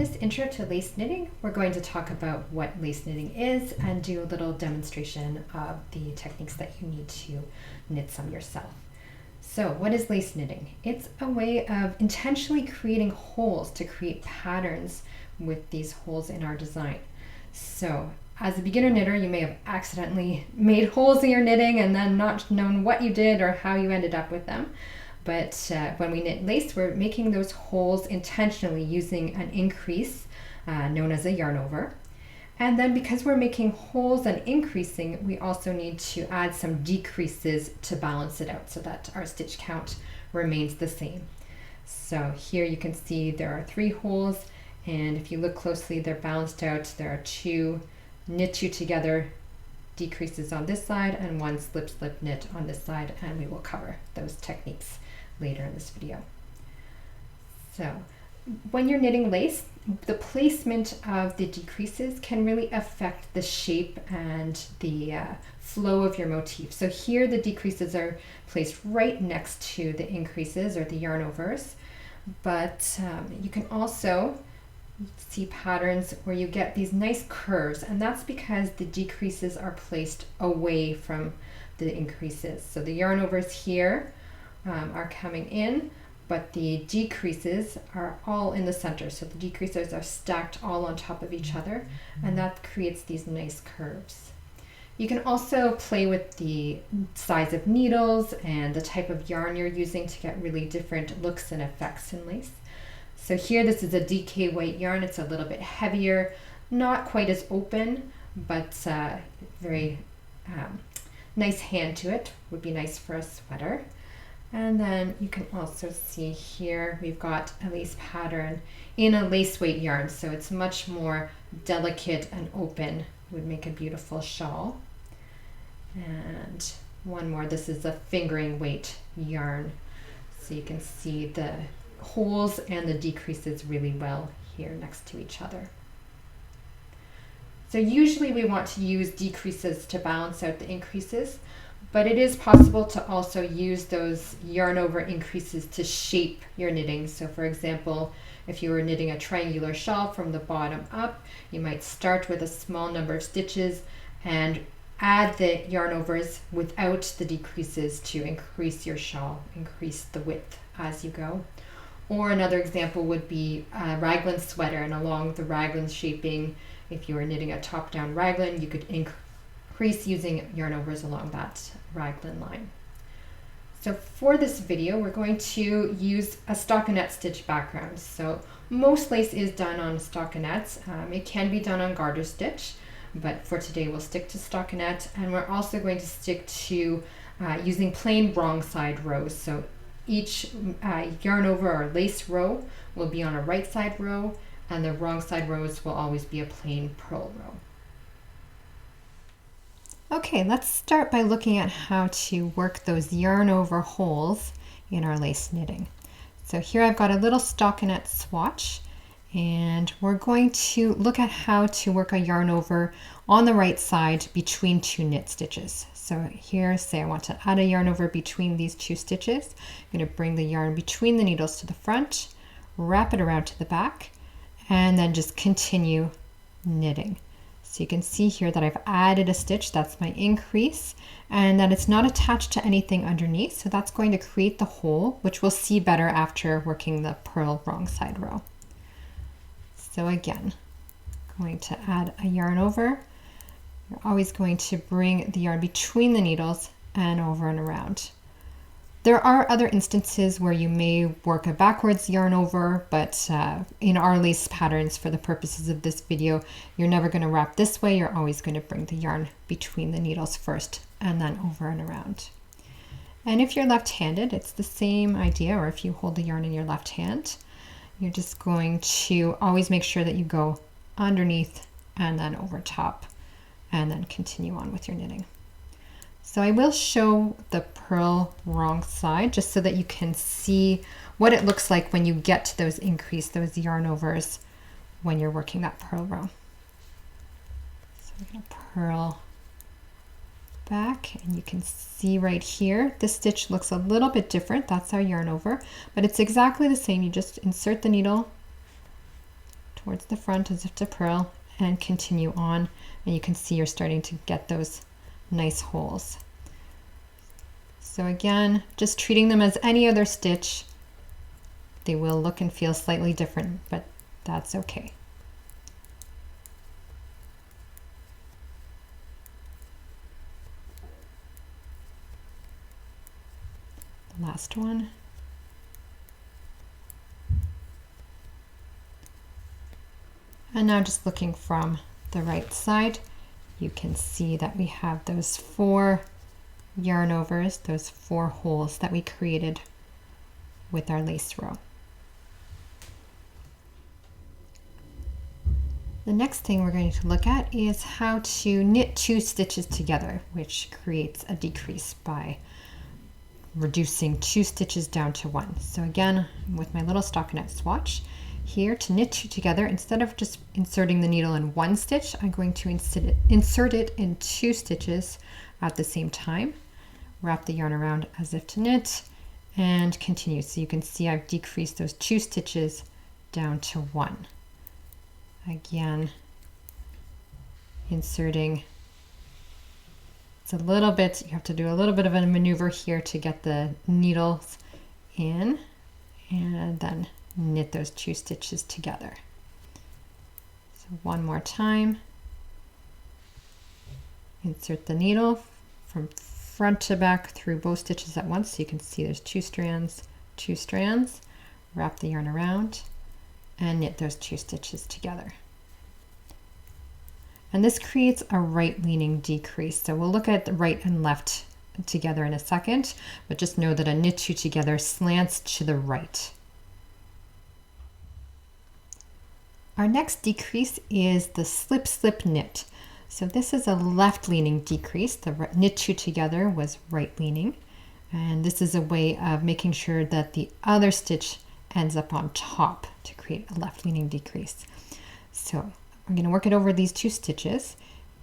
this intro to lace knitting, we're going to talk about what lace knitting is and do a little demonstration of the techniques that you need to knit some yourself. So what is lace knitting? It's a way of intentionally creating holes to create patterns with these holes in our design. So as a beginner knitter, you may have accidentally made holes in your knitting and then not known what you did or how you ended up with them. But when we knit lace, we're making those holes intentionally using an increase known as a yarn over. And then because we're making holes and increasing, we also need to add some decreases to balance it out so that our stitch count remains the same. So here you can see there are 3 holes, and if you look closely, they're balanced out. There are 2 knit 2 together decreases on this side and 1 slip slip knit on this side, and we will cover those techniques later in this video. So when you're knitting lace, the placement of the decreases can really affect the shape and the flow of your motif. So here the decreases are placed right next to the increases or the yarn overs, but you can also see patterns where you get these nice curves, and that's because the decreases are placed away from the increases. So the yarn overs here are coming in, but the decreases are all in the center. So the decreases are stacked all on top of each other, and that creates these nice curves. You can also play with the size of needles and the type of yarn you're using to get really different looks and effects in lace. So here this is a DK white yarn. It's a little bit heavier, not quite as open, but very nice hand to it. Would be nice for a sweater. And then you can also see here we've got a lace pattern in a lace weight yarn, so it's much more delicate and open. Would make a beautiful shawl. And one more, this is a fingering weight yarn, so you can see the holes and the decreases really well here next to each other. So usually we want to use decreases to balance out the increases, but it is possible to also use those yarn over increases to shape your knitting. So for example, if you were knitting a triangular shawl from the bottom up, you might start with a small number of stitches and add the yarn overs without the decreases to increase your shawl, increase the width as you go. Or another example would be a raglan sweater, and along the raglan shaping, if you were knitting a top-down raglan, you could increase using yarn overs along that raglan line. So for this video, we're going to use a stockinette stitch background. So most lace is done on stockinettes. It can be done on garter stitch, but for today we'll stick to stockinette, and we're also going to stick to using plain wrong side rows. So each yarn over or lace row will be on a right side row, and the wrong side rows will always be a plain purl row. Okay, let's start by looking at how to work those yarn over holes in our lace knitting. So here I've got a little stockinette swatch, and we're going to look at how to work a yarn over on the right side between 2 knit stitches. So here, say I want to add a yarn over between these 2 stitches. I'm going to bring the yarn between the needles to the front, wrap it around to the back, and then just continue knitting. So you can see here that I've added a stitch, that's my increase, and that it's not attached to anything underneath. So that's going to create the hole, which we'll see better after working the purl wrong side row. So again, going to add a yarn over. You're always going to bring the yarn between the needles and over and around. There are other instances where you may work a backwards yarn over, but in our lace patterns, for the purposes of this video, you're never going to wrap this way. You're always going to bring the yarn between the needles first and then over and around. And if you're left-handed, it's the same idea, or if you hold the yarn in your left hand, you're just going to always make sure that you go underneath and then over top, and then continue on with your knitting. So I will show the purl wrong side just so that you can see what it looks like when you get to those those yarn overs when you're working that purl row. So I'm going to purl back, and you can see right here, this stitch looks a little bit different. That's our yarn over, but it's exactly the same. You just insert the needle towards the front as if to purl, and continue on, and you can see you're starting to get those nice holes. So again, just treating them as any other stitch. They will look and feel slightly different, but that's okay. The last one. And now just looking from the right side, you can see that we have those 4 yarn overs, those 4 holes that we created with our lace row. The next thing we're going to look at is how to knit 2 stitches together, which creates a decrease by reducing 2 stitches down to 1. So again, with my little stockinette swatch, here to knit 2 together, instead of just inserting the needle in 1 stitch, I'm going to insert it in 2 stitches at the same time. Wrap the yarn around as if to knit and continue. So you can see I've decreased those 2 stitches down to 1. Again, inserting. It's a little bit, you have to do a little bit of a maneuver here to get the needles in, and then knit those 2 stitches together. So one more time. Insert the needle from front to back through both stitches at once, so you can see there's 2 strands, 2 strands. Wrap the yarn around and knit those 2 stitches together. And this creates a right leaning decrease. So we'll look at the right and left together in a second, but just know that a knit 2 together slants to the right. Our next decrease is the slip slip knit. So this is a left leaning decrease. The knit 2 together was right leaning. And this is a way of making sure that the other stitch ends up on top to create a left leaning decrease. So I'm going to work it over these 2 stitches.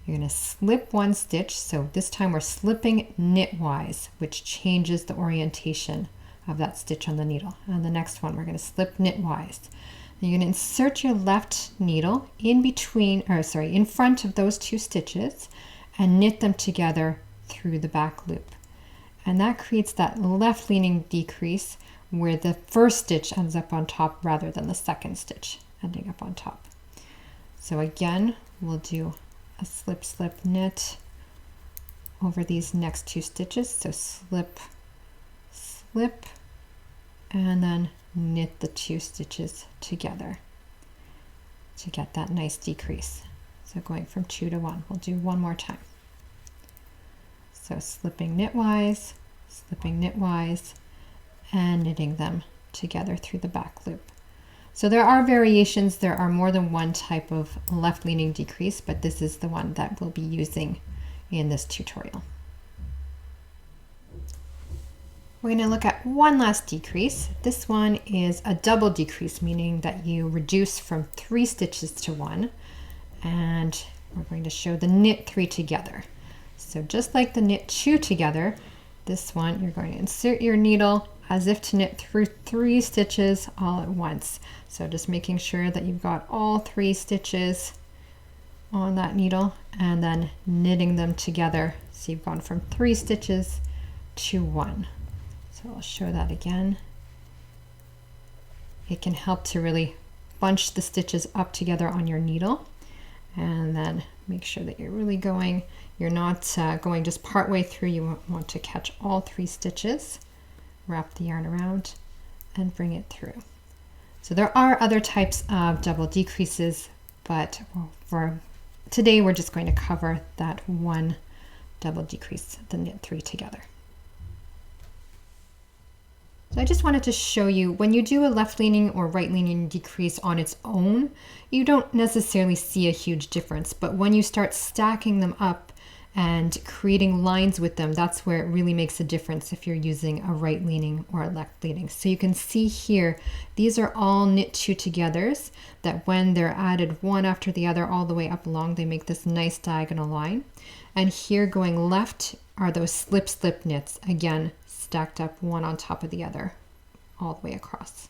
You're going to slip 1 stitch. So this time we're slipping knitwise, which changes the orientation of that stitch on the needle. And the next one, we're going to slip knitwise. You're going to insert your left needle in between, in front of those 2 stitches and knit them together through the back loop. And that creates that left leaning decrease where the first stitch ends up on top rather than the second stitch ending up on top. So again, we'll do a slip slip knit over these next 2 stitches. So slip, slip, and then knit the 2 stitches together to get that nice decrease. So going from 2 to 1, we'll do one more time. So slipping knitwise, and knitting them together through the back loop. So there are variations, there are more than one type of left leaning decrease, but this is the one that we'll be using in this tutorial. We're going to look at one last decrease. This one is a double decrease, meaning that you reduce from 3 stitches to 1, and we're going to show the knit 3 together. So just like the knit 2 together, this one you're going to insert your needle as if to knit through 3 stitches all at once. So just making sure that you've got all 3 stitches on that needle and then knitting them together. So you've gone from 3 stitches to 1. So I'll show that again. It can help to really bunch the stitches up together on your needle, and then make sure that you're really going, you're not going just part way through. You want to catch all 3 stitches, wrap the yarn around and bring it through. So there are other types of double decreases, but for today we're just going to cover that one double decrease, the knit 3 together. So I just wanted to show you, when you do a left leaning or right leaning decrease on its own, you don't necessarily see a huge difference, but when you start stacking them up and creating lines with them, that's where it really makes a difference if you're using a right leaning or a left leaning. So you can see here, these are all knit 2 togethers that when they're added one after the other all the way up along, they make this nice diagonal line. And here going left are those slip slip knits, again stacked up one on top of the other all the way across.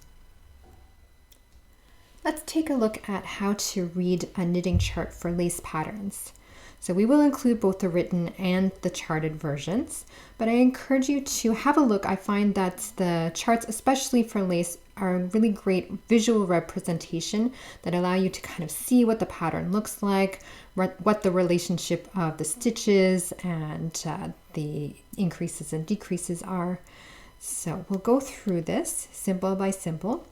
Let's take a look at how to read a knitting chart for lace patterns. So we will include both the written and the charted versions, but I encourage you to have a look. I find that the charts, especially for lace, are a really great visual representation that allow you to kind of see what the pattern looks like, what the relationship of the stitches and the increases and decreases are. So we'll go through this symbol by symbol.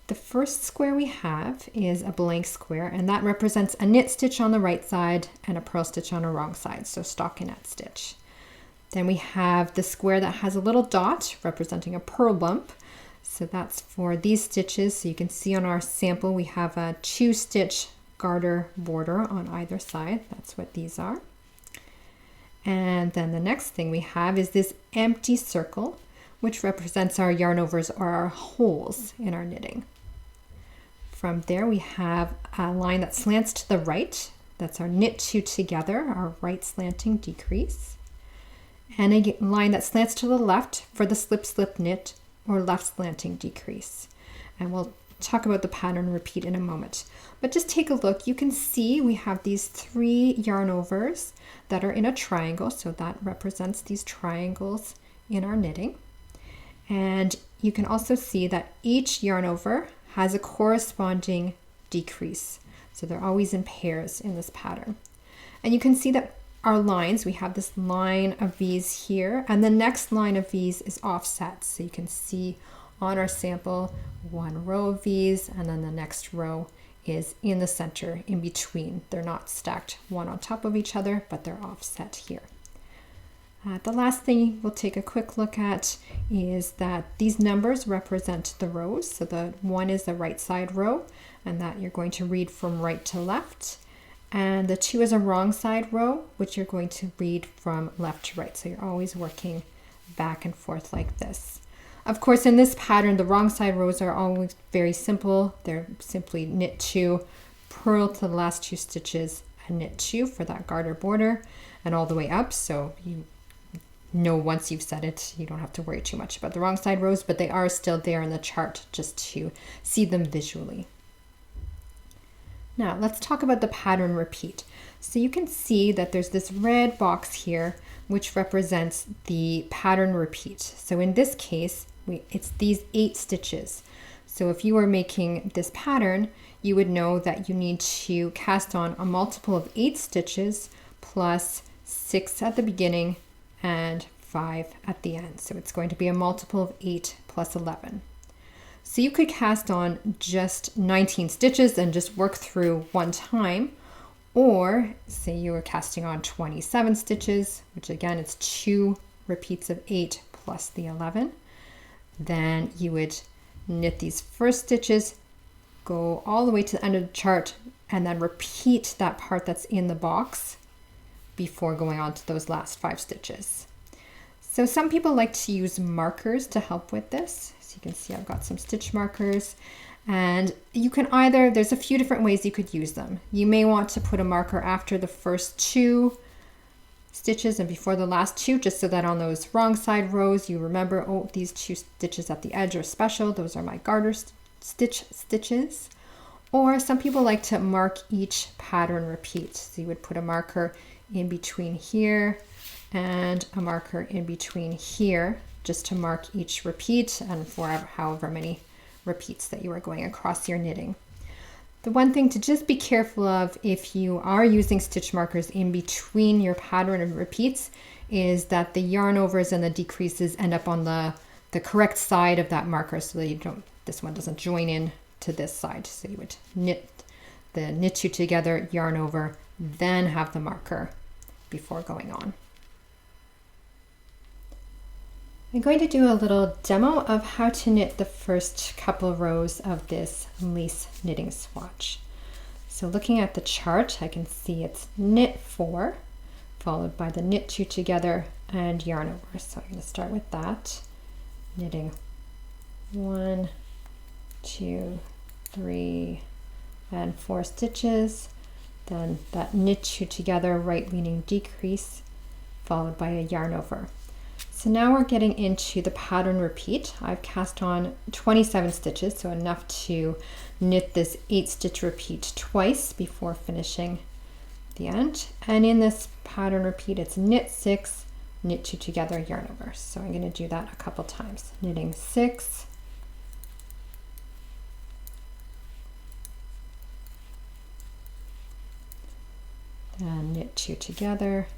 The first square we have is a blank square, and that represents a knit stitch on the right side and a purl stitch on the wrong side, so stockinette stitch. Then we have the square that has a little dot representing a purl bump. So that's for these stitches. So you can see on our sample we have a 2-stitch garter border on either side. That's what these are. And then the next thing we have is this empty circle, which represents our yarn overs or our holes in our knitting. From there we have a line that slants to the right. That's our knit 2 together, our right slanting decrease. And a line that slants to the left for the slip slip knit or left slanting decrease. And we'll talk about the pattern repeat in a moment. But just take a look. You can see we have these 3 yarn overs that are in a triangle. So that represents these triangles in our knitting. And you can also see that each yarn over has a corresponding decrease. So they're always in pairs in this pattern. And you can see that our lines, we have this line of V's here, and the next line of V's is offset. So you can see on our sample, 1 row of V's, and then the next row is in the center in between. They're not stacked one on top of each other, but they're offset here. The last thing we'll take a quick look at is that these numbers represent the rows. So the 1 is the right side row, and that you're going to read from right to left. And the 2 is a wrong side row, which you're going to read from left to right. So you're always working back and forth like this. Of course, in this pattern, the wrong side rows are always very simple. They're simply knit 2, purl to the last 2 stitches, and knit 2 for that garter border, and all the way up. So you know once you've set it, you don't have to worry too much about the wrong side rows, but they are still there in the chart just to see them visually. Now let's talk about the pattern repeat. So you can see that there's this red box here which represents the pattern repeat. So in this case, it's these 8 stitches. So if you were making this pattern, you would know that you need to cast on a multiple of 8 stitches plus 6 at the beginning and 5 at the end. So it's going to be a multiple of 8 plus 11. So you could cast on just 19 stitches and just work through one time, or say you were casting on 27 stitches, which again, it's 2 repeats of 8 plus the 11. Then you would knit these first stitches, go all the way to the end of the chart, and then repeat that part that's in the box before going on to those last 5 stitches. So some people like to use markers to help with this. So you can see I've got some stitch markers, and you can either, there's a few different ways you could use them. You may want to put a marker after the first 2 stitches and before the last 2, just so that on those wrong side rows you remember, oh, these 2 stitches at the edge are special, those are my garter stitches. Or some people like to mark each pattern repeat. So you would put a marker in between here and a marker in between here, just to mark each repeat and for however many repeats that you are going across your knitting. The one thing to just be careful of if you are using stitch markers in between your pattern and repeats is that the yarn overs and the decreases end up on the correct side of that marker, so that this one doesn't join in to this side. So you would knit 2 together, yarn over, then have the marker before going on. I'm going to do a little demo of how to knit the first couple rows of this lace knitting swatch. So looking at the chart, I can see it's knit 4, followed by the knit 2 together and yarn over. So I'm going to start with that, knitting 1, 2, 3, and 4 stitches, then that knit 2 together, right leaning decrease, followed by a yarn over. So now we're getting into the pattern repeat. I've cast on 27 stitches, so enough to knit this 8 stitch repeat twice before finishing the end. And in this pattern repeat, it's knit 6, knit 2 together, yarn over. So I'm going to do that a couple times. Knitting 6, then knit 2 together,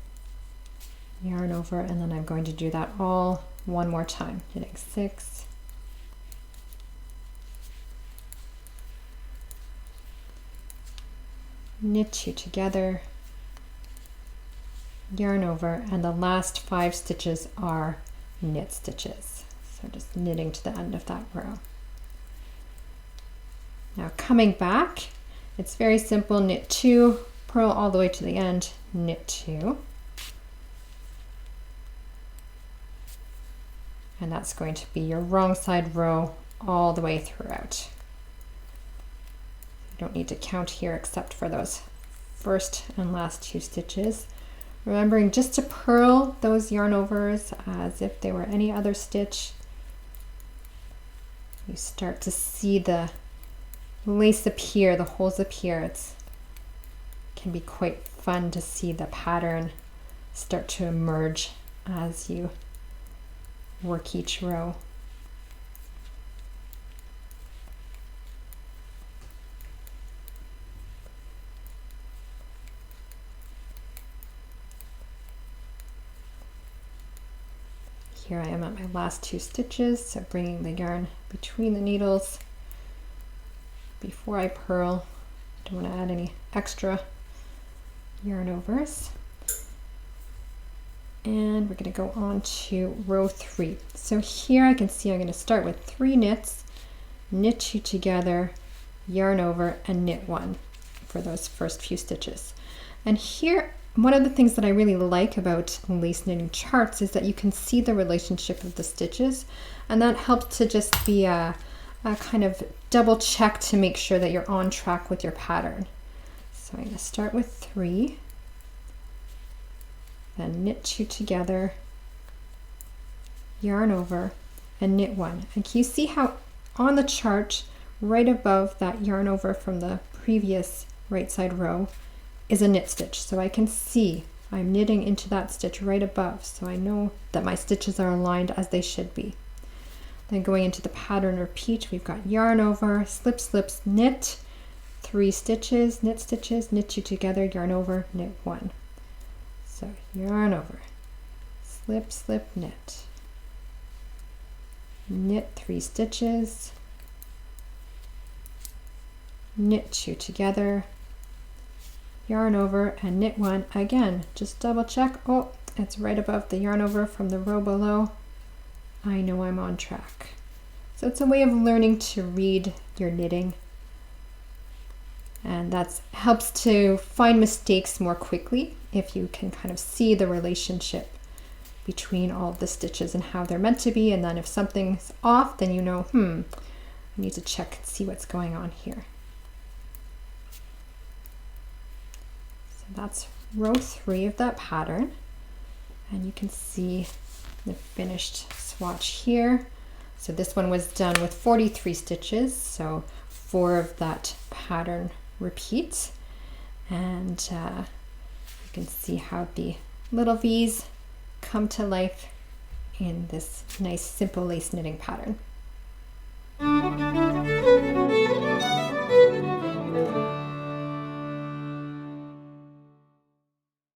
yarn over, and then I'm going to do that all one more time. Knitting 6, knit 2 together, yarn over, and the last 5 stitches are knit stitches. So just knitting to the end of that row. Now coming back, it's very simple. Knit 2, purl all the way to the end, knit 2. And that's going to be your wrong side row all the way throughout. You don't need to count here except for those first and last 2 stitches. Remembering just to purl those yarn overs as if they were any other stitch. You start to see the lace appear, the holes appear. It can be quite fun to see the pattern start to emerge as you work each row. Here I am at my last 2 stitches, so bringing the yarn between the needles before I purl. Don't want to add any extra yarn overs. And we're going to go on to row 3. So here I can see I'm going to start with 3 knits, knit 2 together, yarn over, and knit 1 for those first few stitches. And here, one of the things that I really like about lace knitting charts is that you can see the relationship of the stitches, and that helps to just be a kind of double check to make sure that you're on track with your pattern. So I'm going to start with 3. Then knit 2 together, yarn over, and knit 1. And can you see how on the chart, right above that yarn over from the previous right side row is a knit stitch. So I can see I'm knitting into that stitch right above. So I know that my stitches are aligned as they should be. Then going into the pattern repeat, we've got yarn over, slip, slips, knit, 3 stitches, knit 2 together, yarn over, knit 1. So yarn over, slip, slip, knit, knit 3 stitches, knit 2 together, yarn over, and knit 1. Again, just double check. Oh, it's right above the yarn over from the row below. I know I'm on track. So it's a way of learning to read your knitting, and that helps to find mistakes more quickly if you can kind of see the relationship between all of the stitches and how they're meant to be. And then if something's off, then you know, I need to check and see what's going on here. So that's row 3 of that pattern. And you can see the finished swatch here. So this one was done with 43 stitches, so 4 of that pattern repeat. And you can see how the little V's come to life in this nice simple lace knitting pattern.